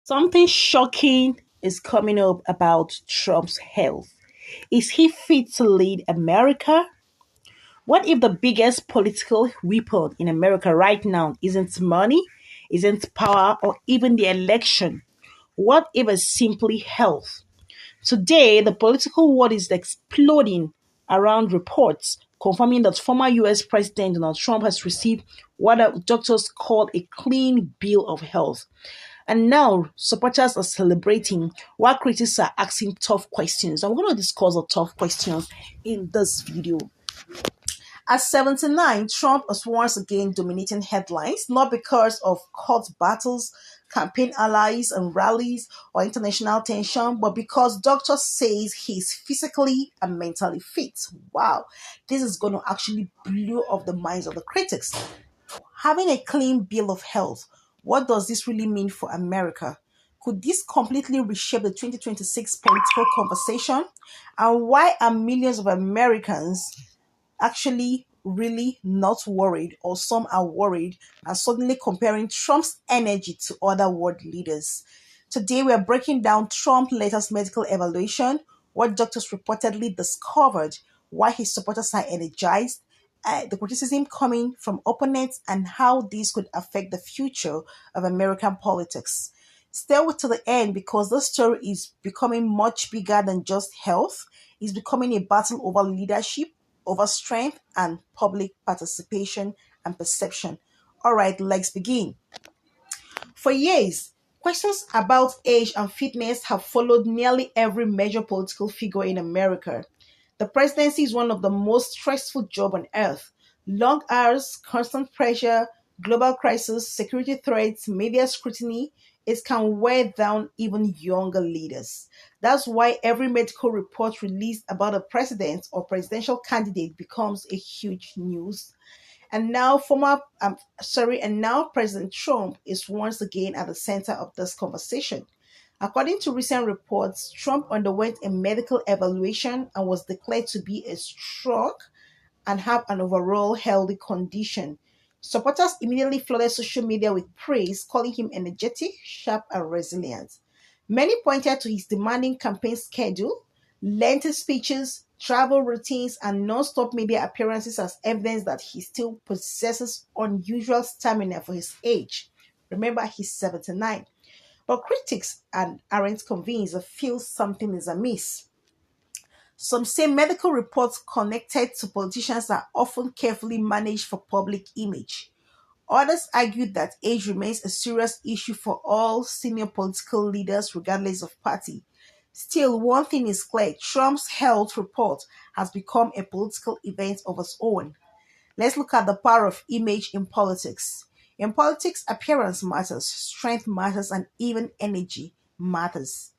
Something shocking is coming up about Trump's health. Is he fit to lead America? What if the biggest political weapon in America right now isn't money, isn't power, or even the election? What if it's simply health? Today, the political world is exploding around reports confirming that former US President Donald Trump has received what doctors call a clean bill of health. And now, supporters are celebrating while critics are asking tough questions. I'm going to discuss the tough questions in this video. At 79, Trump was once again dominating headlines, not because of court battles, campaign allies and rallies, or international tension, but because doctors says he's physically and mentally fit. Wow, this is going to actually blow off the minds of the critics. Having a clean bill of health, what does this really mean for America? Could this completely reshape the 2026 political conversation? And why are millions of Americans actually really not worried, or some are worried and suddenly comparing Trump's energy to other world leaders? Today, we are breaking down Trump's latest medical evaluation, what doctors reportedly discovered, why his supporters are energized, the criticism coming from opponents, and how this could affect the future of American politics. Stay with to the end because this story is becoming much bigger than just health. It's becoming a battle over leadership, over strength, and public participation and perception. All right, let's begin. For years, questions about age and fitness have followed nearly every major political figure in America. The presidency is one of the most stressful jobs on earth. Long hours, constant pressure, global crisis, security threats, media scrutiny, it can wear down even younger leaders. That's why every medical report released about a president or presidential candidate becomes a huge news. And now President Trump is once again at the center of this conversation. According to recent reports, Trump underwent a medical evaluation and was declared to be a stroke and have an overall healthy condition. Supporters immediately flooded social media with praise, calling him energetic, sharp, and resilient. Many pointed to his demanding campaign schedule, lengthy speeches, travel routines, and non-stop media appearances as evidence that he still possesses unusual stamina for his age. Remember, he's 79. But critics aren't convinced or feel something is amiss. Some say medical reports connected to politicians are often carefully managed for public image. Others argue that age remains a serious issue for all senior political leaders, regardless of party. Still, one thing is clear: Trump's health report has become a political event of its own. Let's look at the power of image in politics. In politics, appearance matters, strength matters, and even energy matters.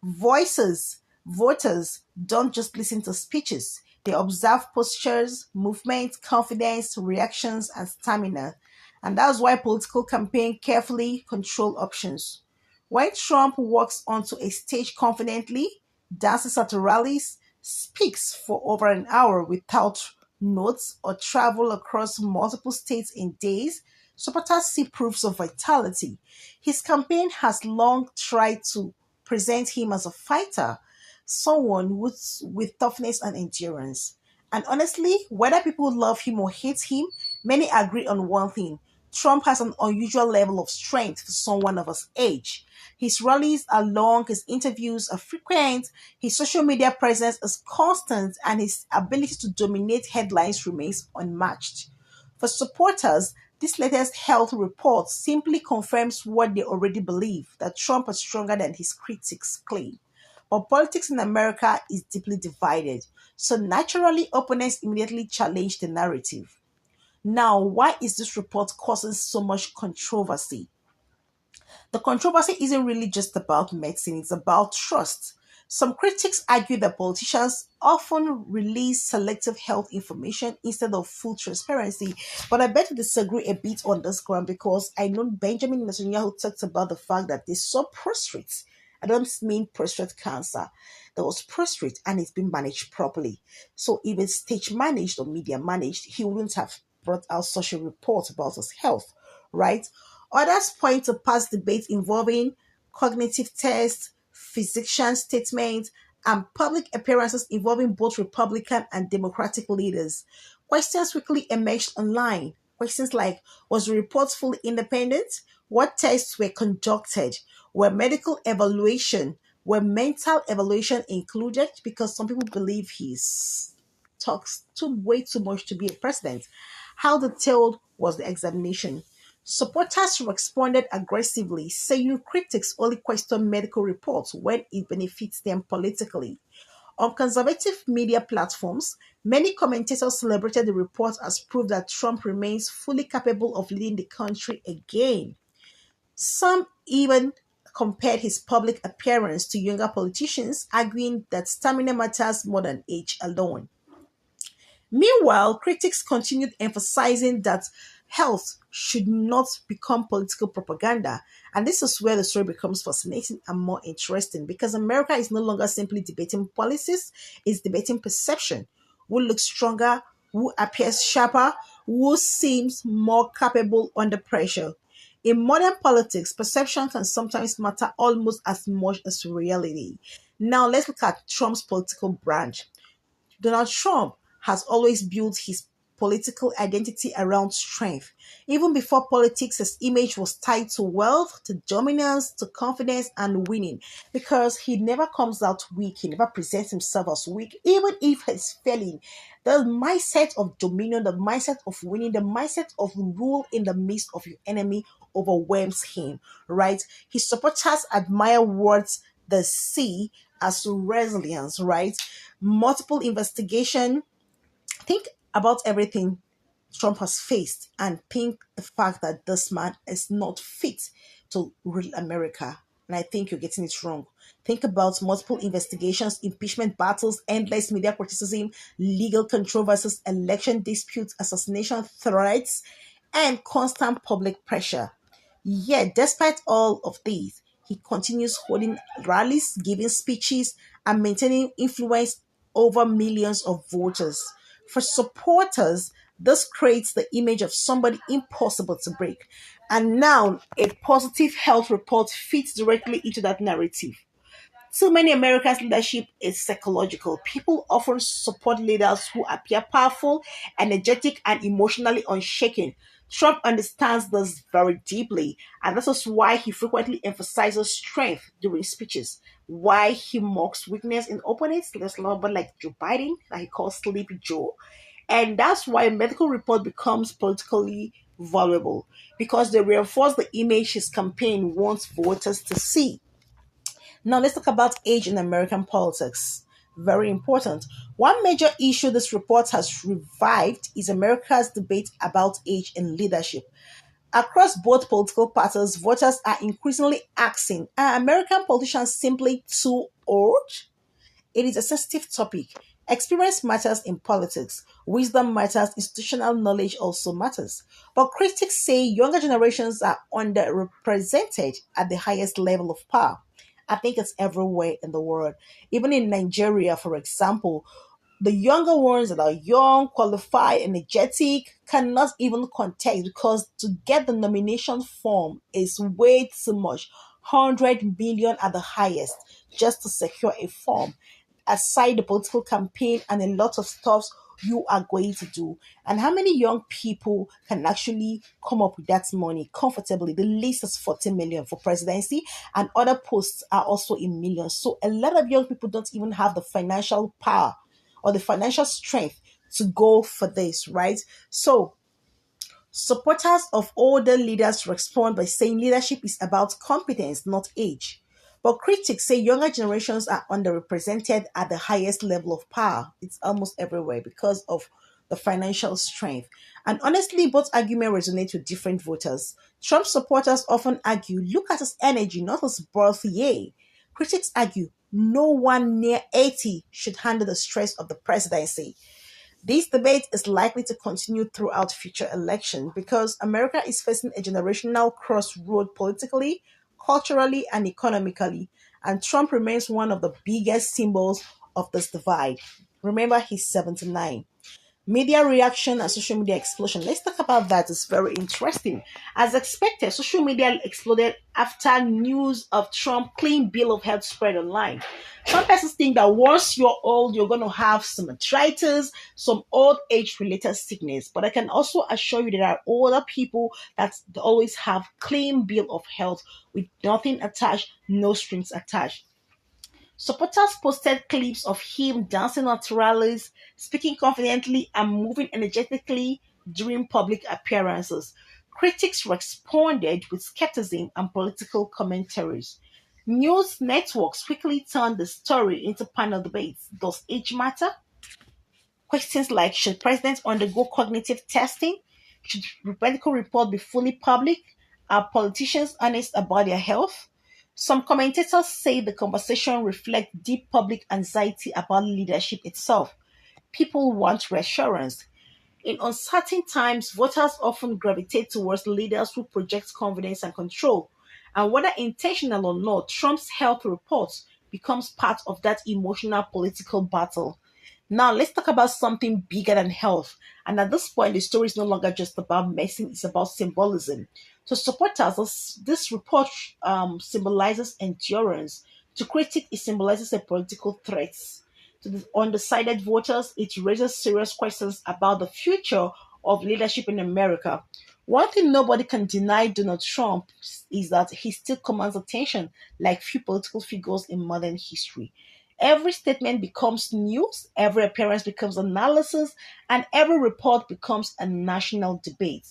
Voices, voters don't just listen to speeches, they observe postures, movement, confidence, reactions, and stamina. And that's why political campaign carefully control options. When Trump walks onto a stage confidently, dances at rallies, speaks for over an hour without notes, or travel across multiple states in days, supporters see proofs of vitality. His campaign has long tried to present him as a fighter, someone with toughness and endurance. And honestly, whether people love him or hate him, many agree on one thing: Trump has an unusual level of strength for someone of his age. His rallies are long, his interviews are frequent, his social media presence is constant, and his ability to dominate headlines remains unmatched. For supporters, this latest health report simply confirms what they already believe: that Trump is stronger than his critics claim. But politics in America is deeply divided, so naturally, opponents immediately challenge the narrative. Now, why is this report causing so much controversy? The controversy isn't really just about medicine, it's about trust. Some critics argue that politicians often release selective health information instead of full transparency. But I bet to disagree a bit on this ground because I know Benjamin Netanyahu talked about the fact that they saw prostate. I don't mean prostate cancer. That was prostate and it's been managed properly. So if it's stage managed or media managed, he wouldn't have brought out such a report about his health, right? Others point to past debates involving cognitive tests, physician statements, and public appearances involving both Republican and Democratic leaders. Questions quickly emerged online. Questions like: was the report fully independent? What tests were conducted? Were medical evaluation? Were mental evaluation included? Because some people believe he's talks too way too much to be a president. How detailed was the examination? Supporters responded aggressively, saying critics only question medical reports when it benefits them politically. On conservative media platforms, many commentators celebrated the report as proof that Trump remains fully capable of leading the country again. Some even compared his public appearance to younger politicians, arguing that stamina matters more than age alone. Meanwhile, critics continued emphasizing that health should not become political propaganda. And this is where the story becomes fascinating and more interesting because America is no longer simply debating policies, it's debating perception. Who looks stronger? Who appears sharper? Who seems more capable under pressure? In modern politics, perception can sometimes matter almost as much as reality. Now, let's look at Trump's political branch. Donald Trump has always built his political identity around strength. Even before politics, his image was tied to wealth, to dominance, to confidence, and winning. Because he never comes out weak, he never presents himself as weak, even if he's failing. The mindset of dominion, the mindset of winning, the mindset of rule in the midst of your enemy overwhelms him, right? His supporters admire words the see as resilience, right? Multiple investigation. Think about everything Trump has faced and think the fact that this man is not fit to rule America. And I think you're getting it wrong. Think about multiple investigations, impeachment battles, endless media criticism, legal controversies, election disputes, assassination threats, and constant public pressure. Yet, despite all of these, he continues holding rallies, giving speeches, and maintaining influence over millions of voters. For supporters, this creates the image of somebody impossible to break. And now, a positive health report fits directly into that narrative. So many Americans' leadership is psychological. People often support leaders who appear powerful, energetic, and emotionally unshaken. Trump understands this very deeply, and this is why he frequently emphasizes strength during speeches. Why he mocks weakness in opponents, there's a lot like Joe Biden, that he calls Sleepy Joe. And that's why medical report becomes politically valuable because they reinforce the image his campaign wants voters to see. Now, let's talk about age in American politics. Very important. One major issue this report has revived is America's debate about age in leadership. Across both political parties, voters are increasingly asking: are American politicians simply too old? It is a sensitive topic. Experience matters in politics. Wisdom matters. Institutional knowledge also matters. But critics say younger generations are underrepresented at the highest level of power. I think it's everywhere in the world. Even in Nigeria, for example, the younger ones that are young, qualified, energetic cannot even contest because to get the nomination form is way too much. 100 million at the highest just to secure a form aside the political campaign and a lot of stuff you are going to do. And how many young people can actually come up with that money comfortably? The least is 40 million for presidency, and other posts are also in millions. So a lot of young people don't even have the financial power or the financial strength to go for this, right? So supporters of older leaders respond by saying leadership is about competence, not age. But critics say younger generations are underrepresented at the highest level of power. It's almost everywhere because of the financial strength. And honestly, both arguments resonate with different voters. Trump supporters often argue, look at his energy, not his birth year. Critics argue, no one near 80 should handle the stress of the presidency. This debate is likely to continue throughout future elections because America is facing a generational crossroad politically, culturally, and economically, and Trump remains one of the biggest symbols of this divide. Remember, he's 79. Media reaction and social media explosion. Let's talk about that. It's very interesting. As expected, social media exploded after news of Trump clean bill of health spread online. Some persons think that once you're old, you're going to have some arthritis, some old age related sickness. But I can also assure you that there are older people that always have clean bill of health with nothing attached, no strings attached. Supporters posted clips of him dancing at rallies, speaking confidently, and moving energetically during public appearances. Critics responded with skepticism and political commentaries. News networks quickly turned the story into panel debates. Does age matter? Questions like, should presidents undergo cognitive testing? Should medical report be fully public? Are politicians honest about their health? Some commentators say the conversation reflects deep public anxiety about leadership itself. People want reassurance. In uncertain times, voters often gravitate towards leaders who project confidence and control. And whether intentional or not, Trump's health reports becomes part of that emotional political battle. Now, let's talk about something bigger than health. And at this point, the story is no longer just about medicine, it's about symbolism. To supporters, this report symbolizes endurance. To critics, it symbolizes a political threat. To the undecided voters, it raises serious questions about the future of leadership in America. One thing nobody can deny Donald Trump is that he still commands attention like few political figures in modern history. Every statement becomes news, every appearance becomes analysis, and every report becomes a national debate.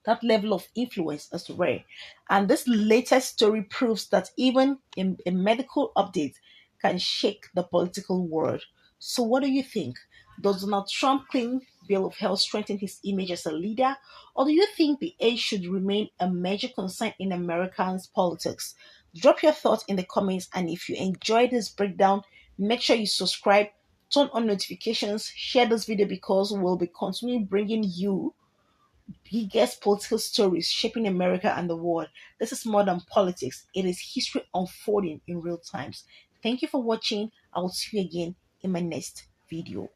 That level of influence is rare. And this latest story proves that even in a medical update can shake the political world. So, what do you think? Does Donald Trump claim Bill of Health strengthen his image as a leader, or do you think the age should remain a major concern in Americans' politics? Drop your thoughts in the comments, and if you enjoyed this breakdown, make sure you subscribe, turn on notifications, share this video because we'll be continuing bringing you biggest political stories shaping America and the world. This is more than politics, it is history unfolding in real times. Thank you for watching. I will see you again in my next video.